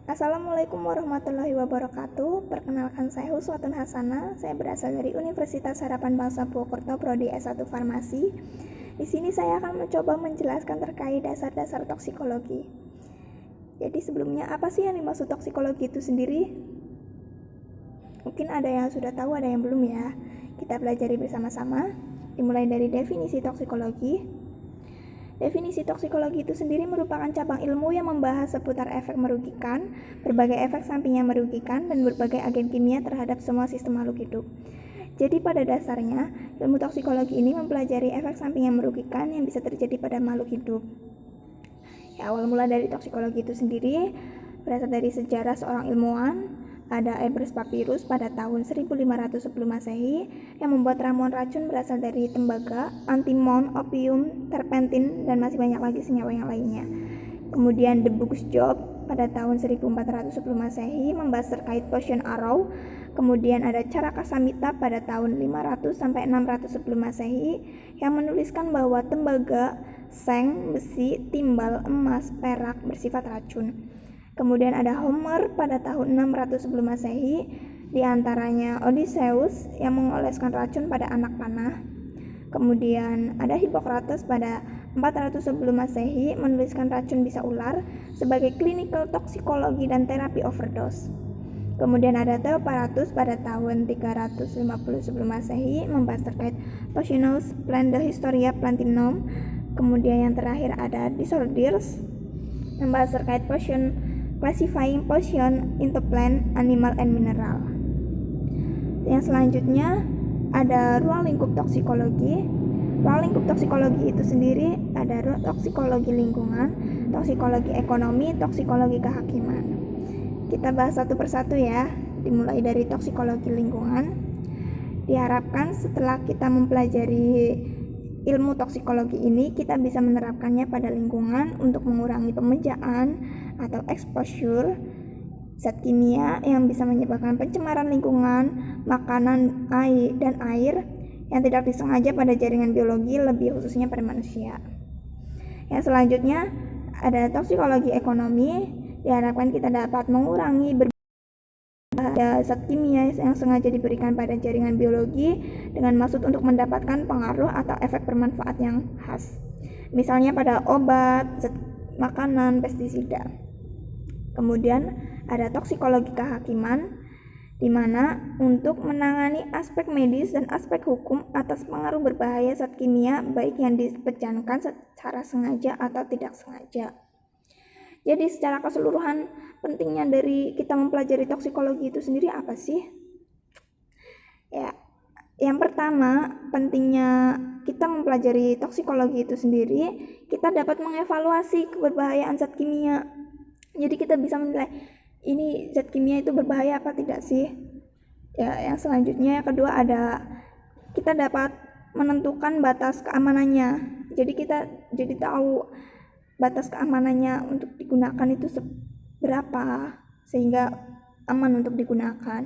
Assalamualaikum warahmatullahi wabarakatuh. Perkenalkan, saya Huswatun Hasana. Saya berasal dari Universitas Harapan Bangsa Purwokerto, Prodi S1 Farmasi. Di sini saya akan mencoba menjelaskan terkait dasar-dasar toksikologi. Jadi sebelumnya, apa sih yang dimaksud toksikologi itu sendiri? Mungkin ada yang sudah tahu, ada yang belum ya. Kita pelajari bersama-sama. Dimulai dari definisi toksikologi. Definisi toksikologi itu sendiri merupakan cabang ilmu yang membahas seputar efek merugikan, berbagai efek samping yang merugikan, dan berbagai agen kimia terhadap semua sistem makhluk hidup. Jadi pada dasarnya, ilmu toksikologi ini mempelajari efek samping yang merugikan yang bisa terjadi pada makhluk hidup. Ya, awal mula dari toksikologi itu sendiri berasal dari sejarah seorang ilmuwan, ada Ebers Papyrus pada tahun 1500 sebelum Masehi yang membuat ramuan racun berasal dari tembaga, antimon, opium, terpentin, dan masih banyak lagi senyawa yang lainnya. Kemudian The Book's Job pada tahun 1400 sebelum Masehi membahas terkait potion arrow. Kemudian ada Caraka Samhita pada tahun 500 sampai 600 sebelum Masehi yang menuliskan bahwa tembaga, seng, besi, timbal, emas, perak bersifat racun. Kemudian ada Homer pada tahun 600 sebelum Masehi, diantaranya Odysseus yang mengoleskan racun pada anak panah. Kemudian ada Hippocrates pada 400 sebelum Masehi menuliskan racun bisa ular sebagai clinical toxicology dan terapi overdose. Kemudian ada Theoparatus pada tahun 350 sebelum Masehi membahas terkait Poisonous Plant, The Historia Plantinum. Kemudian yang terakhir ada Disorders membahas terkait classifying poison into plant, animal, and mineral. Yang selanjutnya ada ruang lingkup toksikologi. Ruang lingkup toksikologi itu sendiri ada toksikologi lingkungan, toksikologi ekonomi, toksikologi kehakiman. Kita bahas satu persatu ya, dimulai dari toksikologi lingkungan. Diharapkan setelah kita mempelajari ilmu toksikologi ini, kita bisa menerapkannya pada lingkungan untuk mengurangi pemejaan atau exposure zat kimia yang bisa menyebabkan pencemaran lingkungan, makanan, air, dan air yang tidak disengaja pada jaringan biologi, lebih khususnya pada manusia. Yang selanjutnya ada toksikologi ekonomi. Diharapkan kita dapat mengurangi zat kimia yang sengaja diberikan pada jaringan biologi dengan maksud untuk mendapatkan pengaruh atau efek bermanfaat yang khas, misalnya pada obat, zat makanan, pestisida. Kemudian ada toksikologi kehakiman, di mana untuk menangani aspek medis dan aspek hukum atas pengaruh berbahaya zat kimia baik yang dipecankan secara sengaja atau tidak sengaja. Jadi secara keseluruhan, pentingnya dari kita mempelajari toksikologi itu sendiri apa sih? Ya, yang pertama, pentingnya kita mempelajari toksikologi itu sendiri, kita dapat mengevaluasi keberbahayaan zat kimia. Jadi kita bisa menilai, ini zat kimia itu berbahaya apa tidak sih? Ya, yang selanjutnya yang kedua ada kita dapat menentukan batas keamanannya. Jadi kita jadi tahu batas keamanannya untuk digunakan itu berapa sehingga aman untuk digunakan.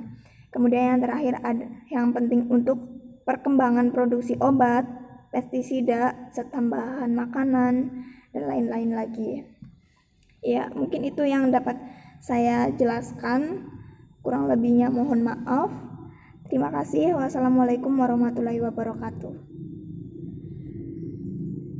Kemudian yang terakhir ada yang penting untuk perkembangan produksi obat, pestisida, zat tambahan makanan, dan lain-lain lagi. Ya, mungkin itu yang dapat saya jelaskan. Kurang lebihnya mohon maaf. Terima kasih. Wassalamualaikum warahmatullahi wabarakatuh.